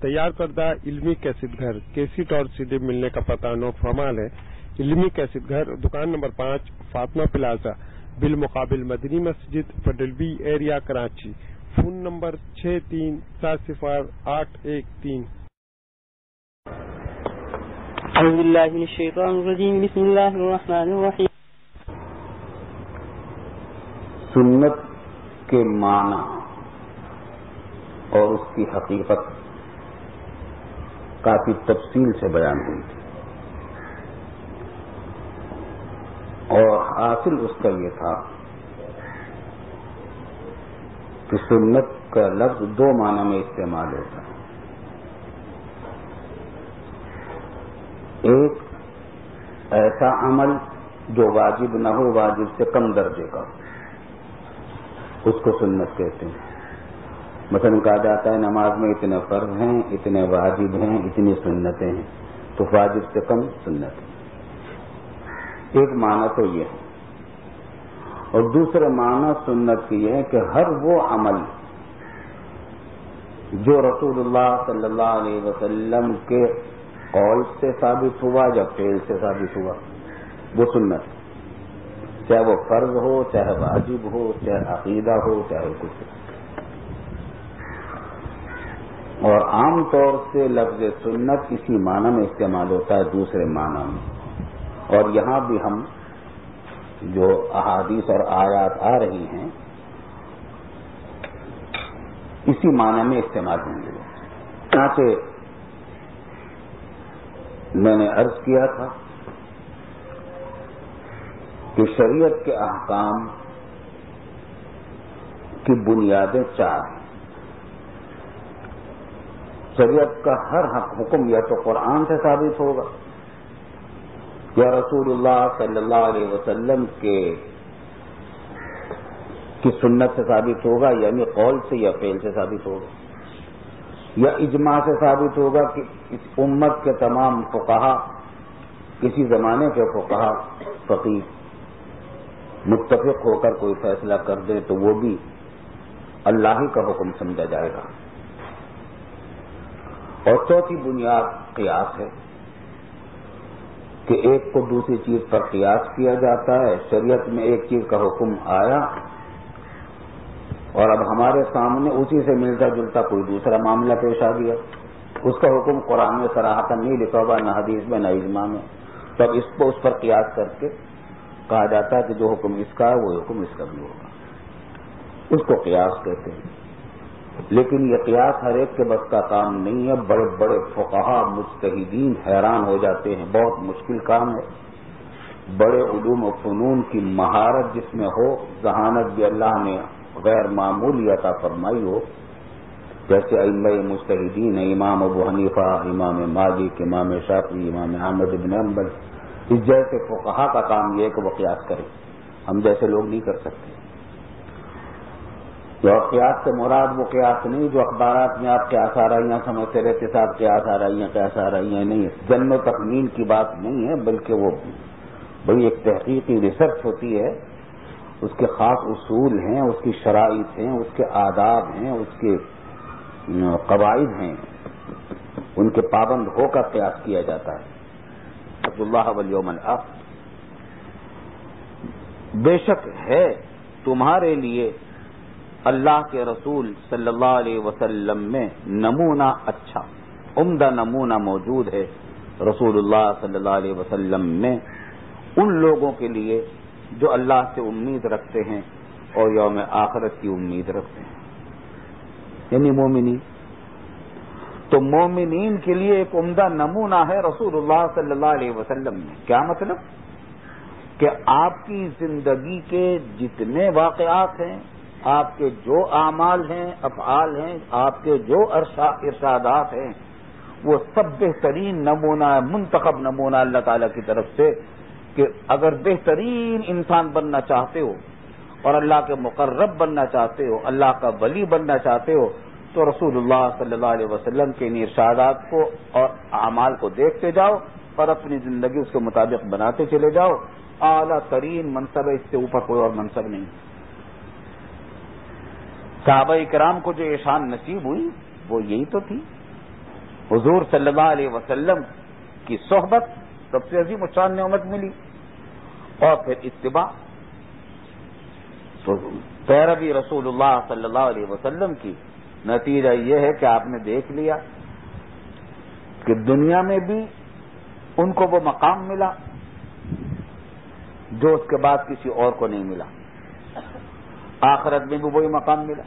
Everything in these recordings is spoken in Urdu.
تیار کردہ علمی کیسٹ گھر کیسٹ اور سی ڈی ملنے کا پتہ نوٹ فرمال ہے۔ علمی کیسٹ گھر، دکان نمبر 5، فاطمہ پلازا، بالمقابل مدنی مسجد، پڈلبی ایریا، کراچی۔ Phone number 63400813۔ اعوذ باللہ من الشیطان الرجیم، بسم اللہ الرحمن الرحیم۔ سنت کے معنی اور اس کی حقیقت کافی تفصیل سے بیان ہوئی تھی، اور حاصل اس کا یہ تھا کہ سنت کا لفظ دو معنی میں استعمال ہوتا ہے۔ ایک ایسا عمل جو واجب نہ ہو، واجب سے کم درجے کا، اس کو سنت کہتے ہیں۔ مثلا کہا جاتا ہے نماز میں اتنے فرض ہیں، اتنے واجب ہیں، اتنی سنتیں ہیں، تو واجب سے کم سنت ہے۔ ایک معنی تو یہ ہے، اور دوسرا معنی سنت کی یہ ہے کہ ہر وہ عمل جو رسول اللہ صلی اللہ علیہ وسلم کے قول سے ثابت ہوا یا فعل سے ثابت ہوا، وہ سنت ہے، چاہے وہ فرض ہو، چاہے واجب ہو، چاہے عقیدہ ہو، چاہے کچھ ہو۔ اور عام طور سے لفظ سنت اسی معنی میں استعمال ہوتا ہے، دوسرے معنی میں، اور یہاں بھی ہم جو احادیث اور آیات آ رہی ہیں اسی معنی میں استعمال ہوں گے۔ چنانچہ میں نے عرض کیا تھا کہ شریعت کے احکام کی بنیادیں چار ہیں۔ شریعت کا ہر حکم یا تو قرآن سے ثابت ہوگا، یا رسول اللہ صلی اللہ علیہ وسلم کی سنت سے ثابت ہوگا، یعنی قول سے یا فعل سے ثابت ہوگا، یا اجماع سے ثابت ہوگا کہ اس امت کے تمام فقہا، کسی زمانے کے فقہا فقیہ متفق ہو کر کوئی فیصلہ کر دے تو وہ بھی اللہ ہی کا حکم سمجھا جائے گا۔ اور چوتھی بنیاد قیاس ہے کہ ایک کو دوسری چیز پر قیاس کیا جاتا ہے۔ شریعت میں ایک چیز کا حکم آیا اور اب ہمارے سامنے اسی سے ملتا جلتا کوئی دوسرا معاملہ پیش آ گیا، اس کا حکم قرآن میں صراحتاً نہیں لکھا ہوا، نہ حدیث میں، نہ اجماع میں، تب اس کو اس پر قیاس کر کے کہا جاتا ہے کہ جو حکم اس کا ہے وہ حکم اس کا بھی ہوگا، اس کو قیاس کہتے ہیں۔ لیکن یہ قیاس ہر ایک کے بس کا کام نہیں ہے۔ بڑے بڑے فقہا مجتہدین حیران ہو جاتے ہیں، بہت مشکل کام ہے۔ بڑے علوم و فنون کی مہارت جس میں ہو، ذہانت بھی اللہ نے غیر معمولی عطا فرمائی ہو، جیسے ائمہ مجتہدین ہیں، امام ابو حنیفہ، امام مالک، امام شافعی، امام احمد بن حنبل، اس جیسے فقہا کا کام یہ ہے کہ وہ قیاس کریں، ہم جیسے لوگ نہیں کر سکتے۔ اور قیاس سے مراد وہ قیاس نہیں جو اخبارات میں آپ قیاس آرائیاں سمجھتے رہتے صاحب، قیاس آرائیاں نہیں، جن و تخمین کی بات نہیں ہے، بلکہ وہ بڑی ایک تحقیقی ریسرچ ہوتی ہے، اس کے خاص اصول ہیں، اس کی شرائط ہیں، اس کے آداب ہیں، اس کے قواعد ہیں، ان کے پابند ہو کر قیاس کیا جاتا ہے۔ اللہ والیوم الآخر، بے شک ہے تمہارے لیے اللہ کے رسول صلی اللہ علیہ وسلم میں نمونہ اچھا، عمدہ نمونہ موجود ہے رسول اللہ صلی اللہ علیہ وسلم میں ان لوگوں کے لیے جو اللہ سے امید رکھتے ہیں اور یوم آخرت کی امید رکھتے ہیں، یعنی مومنین۔ تو مومنین کے لیے ایک عمدہ نمونہ ہے رسول اللہ صلی اللہ علیہ وسلم میں۔ کیا مطلب؟ کہ آپ کی زندگی کے جتنے واقعات ہیں، آپ کے جو اعمال ہیں، افعال ہیں، آپ کے جو ارشادات ہیں، وہ سب بہترین نمونہ ہے، منتخب نمونہ اللہ تعالیٰ کی طرف سے، کہ اگر بہترین انسان بننا چاہتے ہو اور اللہ کے مقرب بننا چاہتے ہو، اللہ کا ولی بننا چاہتے ہو، تو رسول اللہ صلی اللہ علیہ وسلم کے ان ارشادات کو اور اعمال کو دیکھتے جاؤ اور اپنی زندگی اس کے مطابق بناتے چلے جاؤ۔ اعلیٰ ترین منصب ہے، اس سے اوپر کوئی اور منصب نہیں۔ صحابہ کرام کو جو شان نصیب ہوئی وہ یہی تو تھی حضور صلی اللہ علیہ وسلم کی صحبت سب سے عظیم الشان نعمت ملی، اور پھر اتباع، تو پیروی رسول اللہ صلی اللہ علیہ وسلم کی نتیجہ یہ ہے کہ آپ نے دیکھ لیا کہ دنیا میں بھی ان کو وہ مقام ملا جو اس کے بعد کسی اور کو نہیں ملا، آخرت میں بھی وہی مقام ملا۔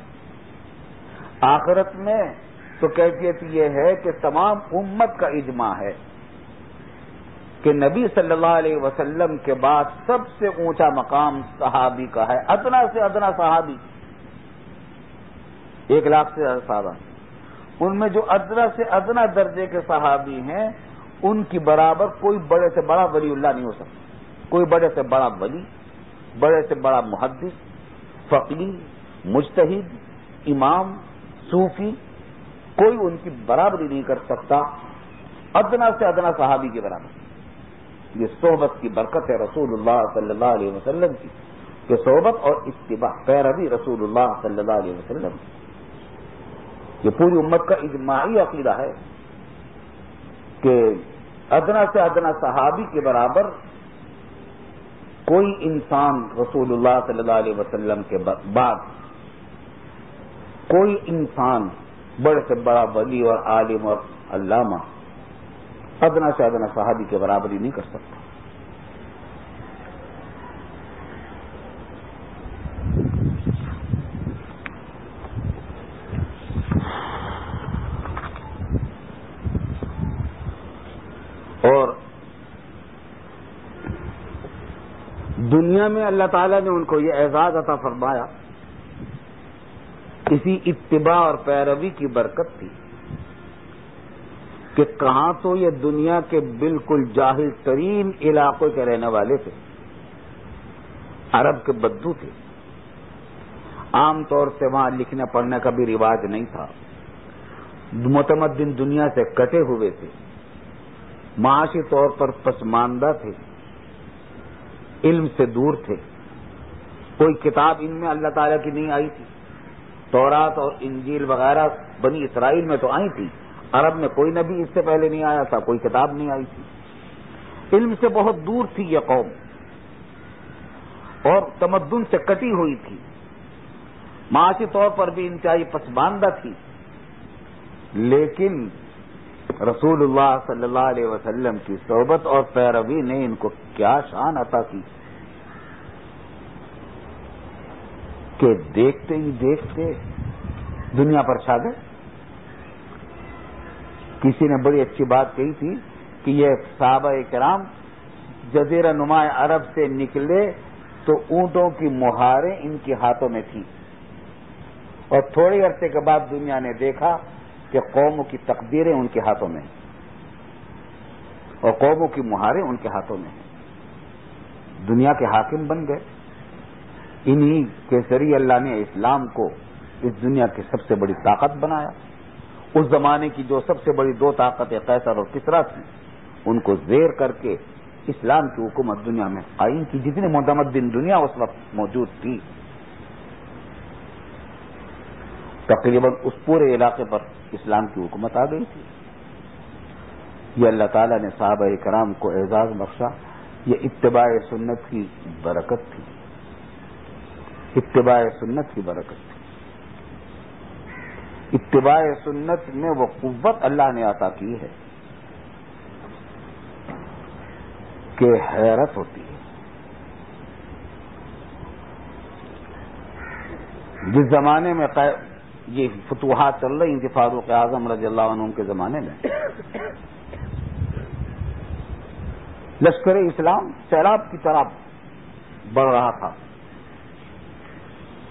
آخرت میں تو کیفیت یہ ہے کہ تمام امت کا اجماع ہے کہ نبی صلی اللہ علیہ وسلم کے بعد سب سے اونچا مقام صحابی کا ہے، ادنا سے ادنا صحابی، 1,00,000 سے زیادہ صحابہ، ان میں جو ادنا سے ادنا درجے کے صحابی ہیں ان کی برابر کوئی بڑے سے بڑا ولی اللہ نہیں ہو سکتا، کوئی بڑے سے بڑا ولی، بڑے سے بڑا محدث، فقیہ، مجتہد، امام، صوفی، کوئی ان کی برابری نہیں کر سکتا ادنا سے ادنا صحابی کے برابر۔ یہ صحبت کی برکت ہے رسول اللہ صلی اللہ علیہ وسلم کی، کہ صحبت اور اتباع، پیروی رسول اللہ صلی اللہ علیہ وسلم، یہ پوری امت کا اجماعی عقیدہ ہے کہ ادنا سے ادنا صحابی کے برابر کوئی انسان رسول اللہ صلی اللہ علیہ وسلم کے بعد کوئی انسان بڑے سے بڑا ولی اور عالم اور علامہ ادنا سے ادنا صحابی کے برابری نہیں کر سکتا۔ اور دنیا میں اللہ تعالیٰ نے ان کو یہ اعزاز عطا فرمایا، اسی اتباع اور پیروی کی برکت تھی کہ کہاں تو یہ دنیا کے بالکل جاہل ترین علاقوں کے رہنے والے تھے، عرب کے بدو تھے، عام طور سے وہاں لکھنے پڑھنے کا بھی رواج نہیں تھا، متمدن دنیا سے کٹے ہوئے تھے، معاشی طور پر پسماندہ تھے، علم سے دور تھے، کوئی کتاب ان میں اللہ تعالیٰ کی نہیں آئی تھی، تورات اور انجیل وغیرہ بنی اسرائیل میں تو آئی تھی، عرب میں کوئی نبی اس سے پہلے نہیں آیا تھا، کوئی کتاب نہیں آئی تھی، علم سے بہت دور تھی یہ قوم اور تمدن سے کٹی ہوئی تھی، معاشی طور پر بھی انتہائی پسماندہ تھی، لیکن رسول اللہ صلی اللہ علیہ وسلم کی صحبت اور پیروی نے ان کو کیا شان عطا کی کہ دیکھتے ہی دیکھتے دنیا پر چھا گئے۔ کسی نے بڑی اچھی بات کہی تھی کہ یہ صحابہ کرام جزیرہ نما عرب سے نکلے تو اونٹوں کی مہاریں ان کے ہاتھوں میں تھیں، اور تھوڑے عرصے کے بعد دنیا نے دیکھا کہ قوموں کی تقدیریں ان کے ہاتھوں میں ہیں اور قوموں کی مہاریں ان کے ہاتھوں میں ہیں، دنیا کے حاکم بن گئے۔ انہی کے ذریعے اللہ نے اسلام کو اس دنیا کی سب سے بڑی طاقت بنایا۔ اس زمانے کی جو سب سے بڑی دو طاقتیں قیصر اور کسریٰ تھیں ان کو زیر کر کے اسلام کی حکومت دنیا میں قائم کی۔ جتنی متمدن دنیا اس وقت موجود تھی تقریباً اس پورے علاقے پر اسلام کی حکومت آ گئی تھی۔ یہ اللہ تعالیٰ نے صحابہ کرام کو اعزاز بخشا، یہ اتباع سنت کی برکت تھی، اتباع سنت کی برکت تھی۔ اتباع سنت میں وہ قوت اللہ نے عطا کی ہے کہ حیرت ہوتی ہے۔ جس زمانے میں یہ فتوحات چل رہی تھی فاروق اعظم رضی اللہ عنہ کے زمانے میں، لشکر اسلام سیلاب کی طرح بڑھ رہا تھا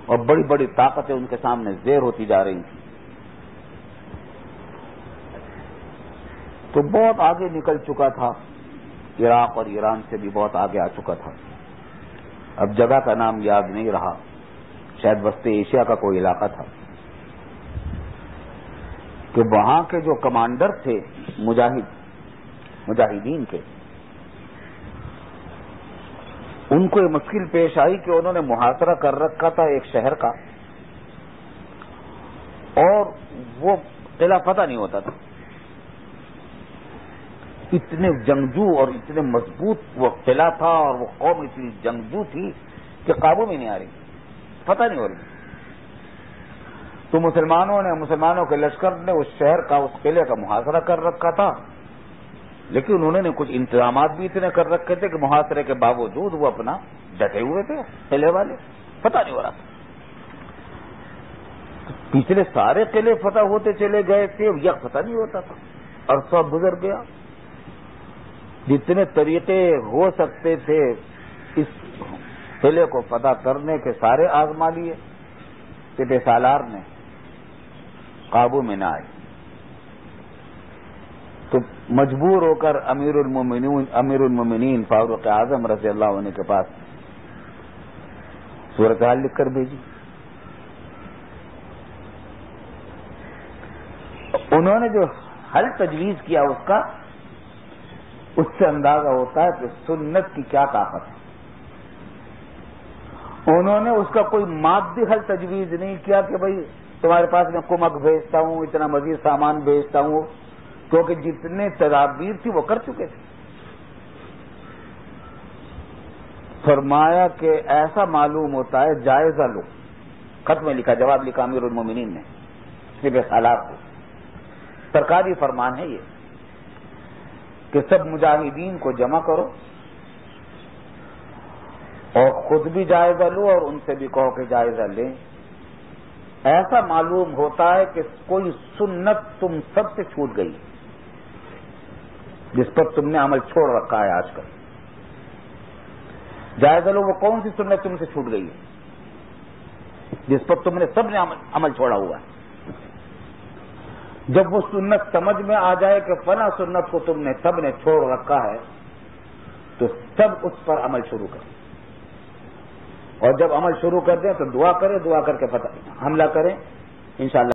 اور بڑی بڑی طاقتیں ان کے سامنے زیر ہوتی جا رہی تھیں، تو بہت آگے نکل چکا تھا، عراق اور ایران سے بھی بہت آگے آ چکا تھا۔ اب جگہ کا نام یاد نہیں رہا، شاید وسط ایشیا کا کوئی علاقہ تھا، کہ وہاں کے جو کمانڈر تھے مجاہدین کے، ان کو یہ مشکل پیش آئی کہ انہوں نے محاصرہ کر رکھا تھا ایک شہر کا اور وہ قلعہ فتح نہیں ہوتا تھا، اتنے جنگجو اور اتنے مضبوط وہ قلعہ تھا اور وہ قوم اتنی جنگجو تھی کہ قابو میں نہیں آ رہی، پتہ نہیں ہو رہی. تو مسلمانوں کے لشکر نے اس شہر کا، اس قلعے کا محاصرہ کر رکھا تھا، لیکن انہوں نے کچھ انتظامات بھی اتنے کر رکھے تھے کہ محاصرے کے باوجود وہ اپنا ڈٹے ہوئے تھے قلعے والے، پتہ نہیں ہو رہا تھا. پچھلے سارے قلعے فتح ہوتے چلے گئے تھے، یہ پتہ نہیں ہوتا تھا. عرصہ گزر گیا، جتنے طریقے ہو سکتے تھے اس قلعے کو فتح کرنے کے سارے آزما لیے، کہ سالار نے قابو میں نہ آئے. تو مجبور ہو کر امیر المومنین فاروق اعظم رضی اللہ عنہ کے پاس صورتحال لکھ کر بھیجی. انہوں نے جو حل تجویز کیا اس سے اندازہ ہوتا ہے کہ سنت کی کیا طاقت ہے. انہوں نے اس کا کوئی مادی حل تجویز نہیں کیا کہ بھئی تمہارے پاس میں کمک بھیجتا ہوں، اتنا مزید سامان بھیجتا ہوں، کیونکہ جتنے تدابیر تھی وہ کر چکے تھے. فرمایا کہ ایسا معلوم ہوتا ہے، جائزہ لو. خط میں لکھا، جواب لکھا امیر المومنین نے صرف حالات کو. سرکاری فرمان ہے یہ کہ سب مجاہدین کو جمع کرو اور خود بھی جائزہ لو اور ان سے بھی کہو کہ جائزہ لیں. ایسا معلوم ہوتا ہے کہ کوئی سنت تم سب سے چھوٹ گئی جس پر تم نے عمل چھوڑ رکھا ہے آج کل. جائزہ لو وہ کون سی سنت تم سے چھوٹ گئی ہے جس پر تم نے سب نے عمل چھوڑا ہوا ہے. جب وہ سنت سمجھ میں آ جائے کہ فلاں سنت کو تم نے سب نے چھوڑ رکھا ہے تو سب اس پر عمل شروع کریں. اور جب عمل شروع کر دیں تو دعا کریں، دعا کر کے حملہ کریں انشاءاللہ.